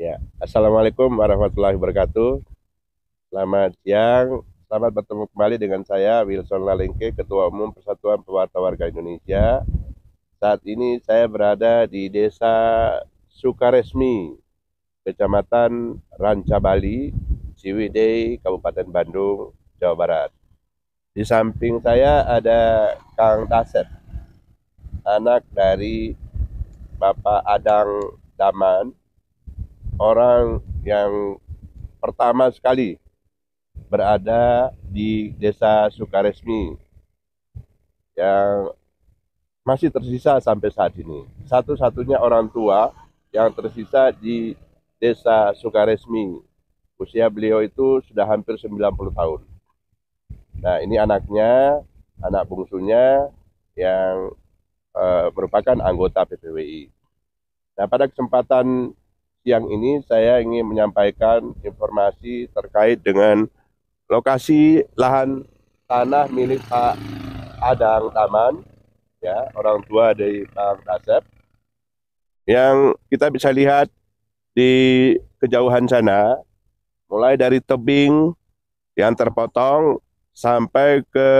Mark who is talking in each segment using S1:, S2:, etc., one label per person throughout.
S1: Ya, Assalamualaikum warahmatullahi wabarakatuh. Selamat siang, selamat bertemu kembali dengan saya Wilson Lalengke, Ketua Umum Persatuan Pewarta Warga Indonesia. Saat ini saya berada di Desa Sukaresmi, Kecamatan Ranca Bali, Ciwidey, Kabupaten Bandung, Jawa Barat. Di samping saya ada Kang Dasep, anak dari Bapak Adang Daman, orang yang pertama sekali berada di Desa Sukaresmi yang masih tersisa sampai saat ini. Satu-satunya orang tua yang tersisa di Desa Sukaresmi. Usia beliau itu sudah hampir 90 tahun. Nah, ini anaknya, anak bungsunya yang merupakan anggota PPWI. Nah, pada kesempatan siang ini saya ingin menyampaikan informasi terkait dengan lokasi lahan tanah milik Pak Adang Taman, ya, orang tua dari Kang Dasep, yang kita bisa lihat di kejauhan sana, mulai dari tebing yang terpotong sampai ke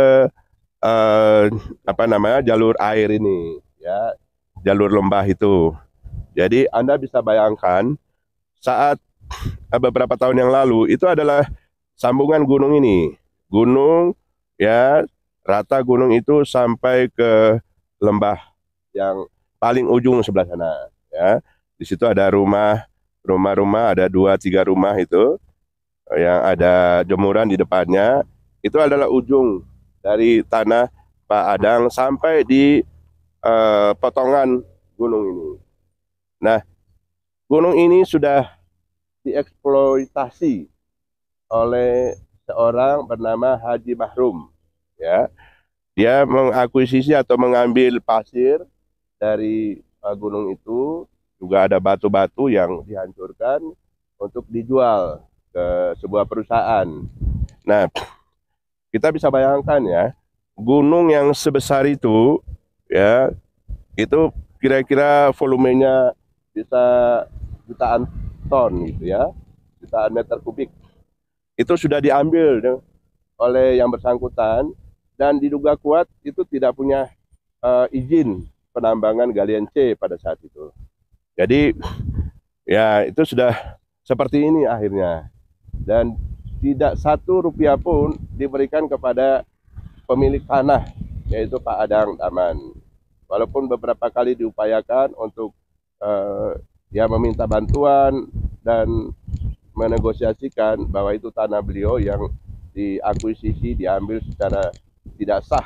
S1: eh, jalur air ini, ya, jalur lembah itu. Jadi Anda bisa bayangkan saat beberapa tahun yang lalu itu adalah sambungan gunung ini, gunung, ya, rata gunung itu sampai ke lembah yang paling ujung sebelah sana, ya. Di situ ada rumah-rumah, ada dua tiga rumah itu yang ada jemuran di depannya. Itu adalah ujung dari tanah Pak Adang sampai di potongan gunung ini. Nah, gunung ini sudah dieksploitasi oleh seorang bernama Haji Mahrum, ya. Dia mengakuisisi atau mengambil pasir dari gunung itu, juga ada batu-batu yang dihancurkan untuk dijual ke sebuah perusahaan. Nah, kita bisa bayangkan ya, gunung yang sebesar itu, ya, itu kira-kira volumenya bisa jutaan ton gitu ya, jutaan meter kubik. Itu sudah diambil oleh yang bersangkutan dan diduga kuat itu tidak punya izin penambangan galian C pada saat itu. Jadi ya itu sudah seperti ini akhirnya, dan tidak satu rupiah pun diberikan kepada pemilik tanah, yaitu Pak Adang Taman. Walaupun beberapa kali diupayakan untuk ya meminta bantuan dan menegosiasikan bahwa itu tanah beliau yang diakuisisi, diambil secara tidak sah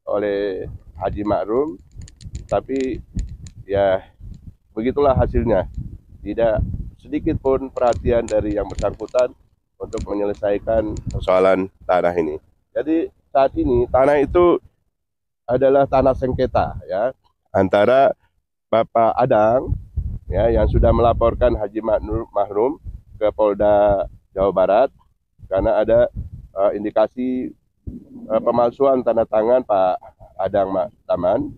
S1: oleh Haji Ma'rum, tapi ya begitulah hasilnya. Tidak sedikit pun perhatian dari yang bersangkutan untuk menyelesaikan persoalan tanah ini. Jadi saat ini tanah itu adalah tanah sengketa, ya, antara Bapak Adang, ya, yang sudah melaporkan Haji Mahrum ke Polda Jawa Barat karena ada indikasi pemalsuan tanda tangan Pak Adang Taman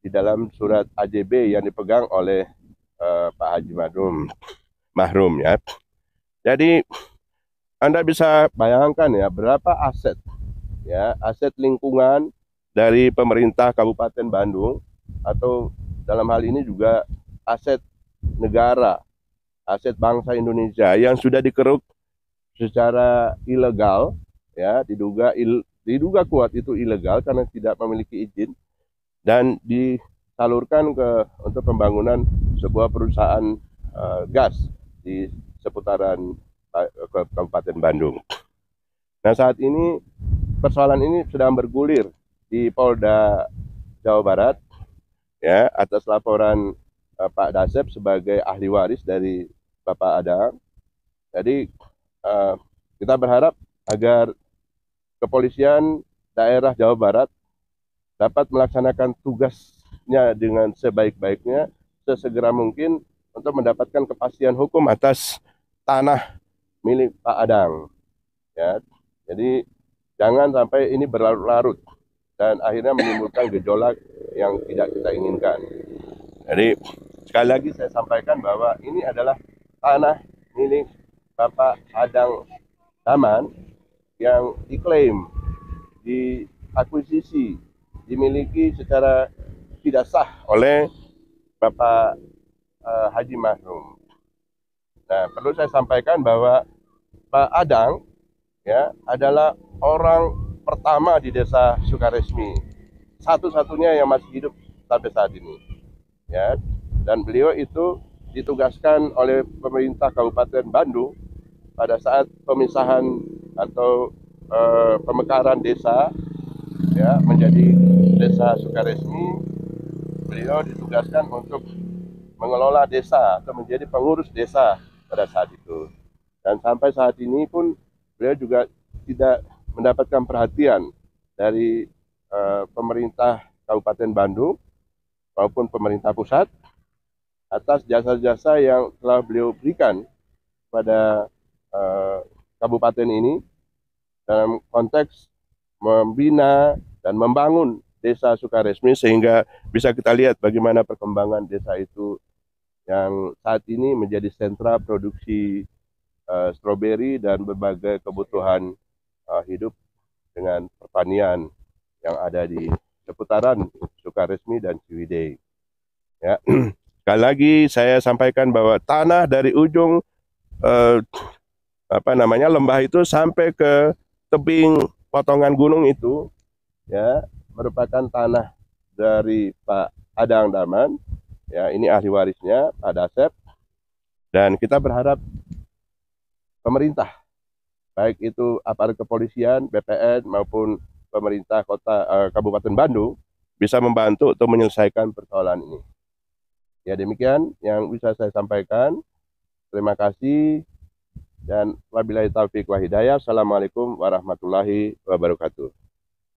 S1: di dalam surat AJB yang dipegang oleh Pak Haji Mahrum, ya. Jadi Anda bisa bayangkan ya berapa aset, ya, aset lingkungan dari pemerintah Kabupaten Bandung, atau dalam hal ini juga aset negara, aset bangsa Indonesia yang sudah dikeruk secara ilegal, ya, diduga kuat itu ilegal karena tidak memiliki izin, dan disalurkan untuk pembangunan sebuah perusahaan gas di seputaran Kabupaten Bandung. Nah, saat ini persoalan ini sedang bergulir di Polda Jawa Barat, ya, atas laporan Pak Dasep sebagai ahli waris dari Bapak Adang. Jadi kita berharap agar kepolisian daerah Jawa Barat dapat melaksanakan tugasnya dengan sebaik-baiknya, sesegera mungkin untuk mendapatkan kepastian hukum atas tanah milik Pak Adang, ya. Jadi jangan sampai ini berlarut-larut dan akhirnya menimbulkan gejolak yang tidak kita inginkan. Jadi sekali lagi saya sampaikan bahwa ini adalah tanah milik Bapak Adang Daman yang diklaim, diakuisisi, dimiliki secara tidak sah oleh Bapak Haji Mahrum. Nah, perlu saya sampaikan bahwa Pak Adang ya adalah orang pertama di desa Sukaresmi, satu-satunya yang masih hidup sampai saat ini. Ya, dan beliau itu ditugaskan oleh pemerintah Kabupaten Bandung pada saat pemisahan atau pemekaran desa ya menjadi desa Sukaresmi. Beliau ditugaskan untuk mengelola desa atau menjadi pengurus desa pada saat itu. Dan sampai saat ini pun beliau juga tidak mendapatkan perhatian dari pemerintah Kabupaten Bandung maupun pemerintah pusat atas jasa-jasa yang telah beliau berikan pada kabupaten ini dalam konteks membina dan membangun desa Sukaresmi, sehingga bisa kita lihat bagaimana perkembangan desa itu yang saat ini menjadi sentra produksi stroberi dan berbagai kebutuhan hidup dengan pertanian yang ada di seputaran Sukaresmi dan Ciwidey. Ya. Sekali lagi saya sampaikan bahwa tanah dari ujung lembah itu sampai ke tebing potongan gunung itu ya merupakan tanah dari Pak Adang Daman. Ya, ini ahli warisnya Pak Dasep, dan kita berharap pemerintah, baik itu aparat kepolisian, BPN maupun pemerintah kota Kabupaten Bandung bisa membantu untuk menyelesaikan persoalan ini. Ya, demikian yang bisa saya sampaikan. Terima kasih dan wabillahi taufiq wa hidayah. Assalamualaikum warahmatullahi wabarakatuh.